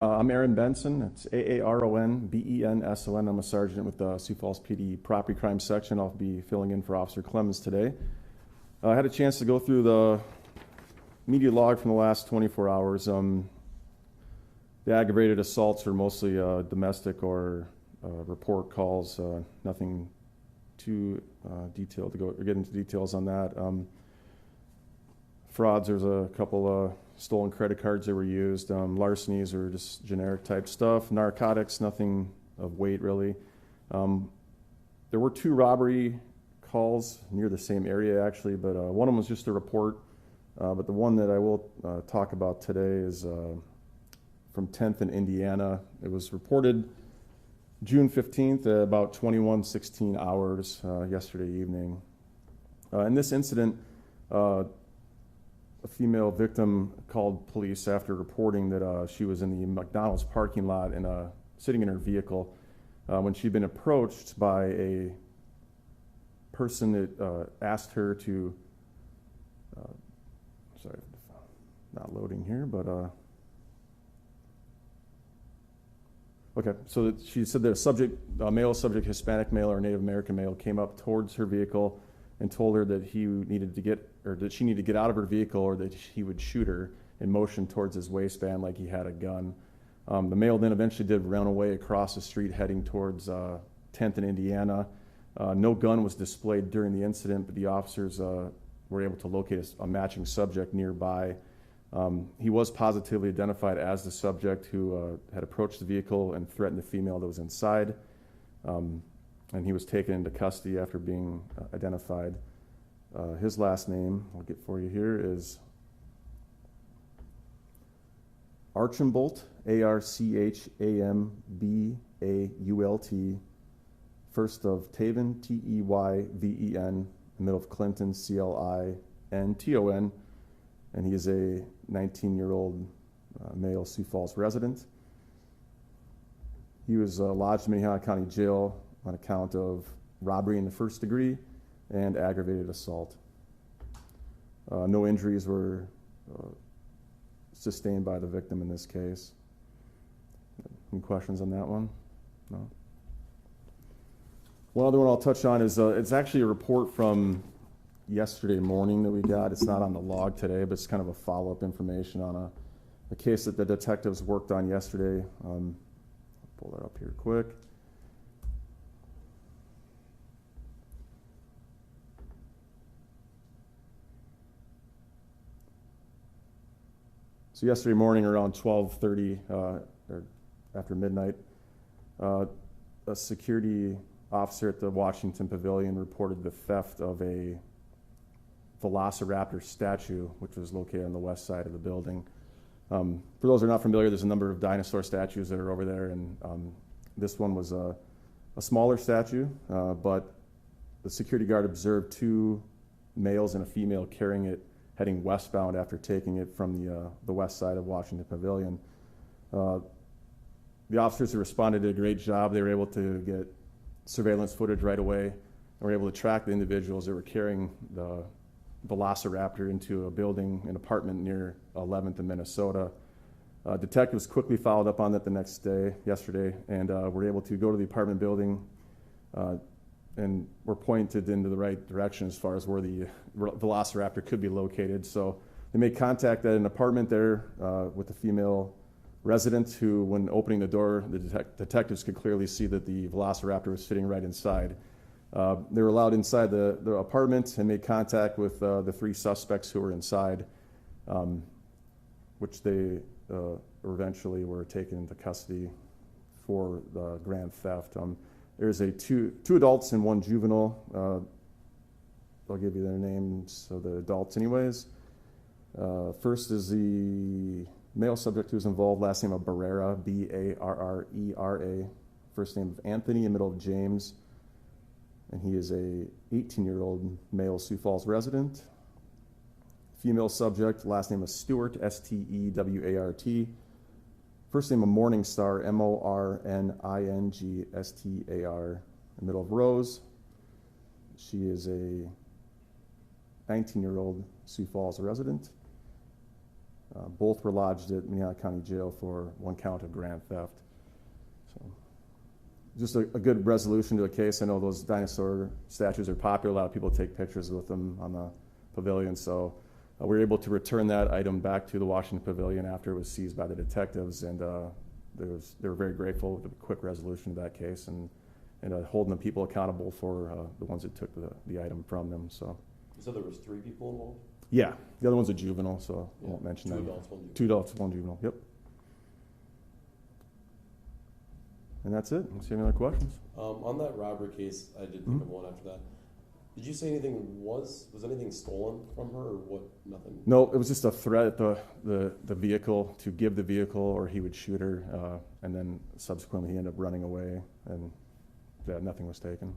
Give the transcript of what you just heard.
I'm Aaron Benson. It's Aaronbenson. I'm a sergeant with the Sioux Falls PD Property Crime Section. I'll be filling in for Officer Clemens today. I had a chance to go through the media log from the last 24 hours. The aggravated assaults are mostly domestic or report calls. Nothing too detailed to go or get into details on that. Frauds, there's a couple stolen credit cards that were used. Larcenies are just generic type stuff. Narcotics, nothing of weight really. There were 2 robbery calls near the same area actually, but one of them was just a report. But the one that I will talk about today is from 10th in Indiana. It was reported June 15th at about 21:16 hours yesterday evening. In this incident, a female victim called police after reporting that she was in the McDonald's parking lot and sitting in her vehicle when she'd been approached by a person that asked her to, sorry, not loading here, but okay, so that she said that a subject, a male subject, Hispanic male or Native American male, came up towards her vehicle and told her that he needed to get, or that she needed to get out of her vehicle, or that he would shoot her, and motioned towards his waistband like he had a gun. The male then eventually did run away across the street heading towards 10th in Indiana. No gun was displayed during the incident, but the officers were able to locate a matching subject nearby. He was positively identified as the subject who had approached the vehicle and threatened the female that was inside. And he was taken into custody after being identified. His last name, I'll get for you here, is Archambault, Archambault, first of Teyven, Teyven, middle of Clinton, Clinton, and he is a 19-year-old male Sioux Falls resident. He was lodged in Minnehaha County Jail on account of robbery in the first degree and aggravated assault. No injuries were sustained by the victim in this case. Any questions on that one? No? One other one I'll touch on is it's actually a report from yesterday morning that we got. It's not on the log today, but it's kind of a follow-up information on a case that the detectives worked on yesterday. I'll pull that up here quick. So yesterday morning around 12:30 or after midnight, a security officer at the Washington Pavilion reported the theft of a Velociraptor statue, which was located on the west side of the building. For those who are not familiar, there's a number of dinosaur statues that are over there, and this one was a smaller statue, but the security guard observed 2 males and a female carrying it heading westbound after taking it from the west side of Washington Pavilion. The officers who responded did a great job. They were able to get surveillance footage right away and were able to track the individuals that were carrying the Velociraptor into a building, an apartment near 11th in Minnesota. Detectives quickly followed up on that the next day, yesterday, and were able to go to the apartment building and were pointed into the right direction as far as where the Velociraptor could be located. So they made contact at an apartment there with the female resident who, when opening the door, the detectives could clearly see that the Velociraptor was sitting right inside. They were allowed inside the apartment and made contact with the 3 suspects who were inside, which they eventually were taken into custody for the grand theft. There's two adults and 1 juvenile. I'll give you their names of the adults anyways. First is the male subject who's involved, last name of Barrera, Barrera, first name of Anthony, and middle of James, and he is a 18-year-old male Sioux Falls resident. Female subject, last name of Stewart, Stewart, first name of Morningstar, Morningstar, middle of Rose. She is a 19-year-old Sioux Falls resident. Both were lodged at Minnehaha County Jail for one count of grand theft. So, just a good resolution to a case. I know those dinosaur statues are popular. A lot of people take pictures with them on the pavilion. So we were able to return that item back to the Washington Pavilion after it was seized by the detectives, and they were very grateful with the quick resolution of that case, and holding the people accountable for the ones that took the item from them. So. You said there was 3 people involved? Yeah, the other one's a juvenile, so I won't mention that. 2 adults, 1 juvenile. 2 adults, 1 juvenile, yep. And that's it. See any other questions? On that robbery case, I did think of one after that. Did you say anything was anything stolen from her, or what? Nothing? No, it was just a threat at the vehicle to give the vehicle or he would shoot her, and then subsequently he ended up running away, and nothing was taken.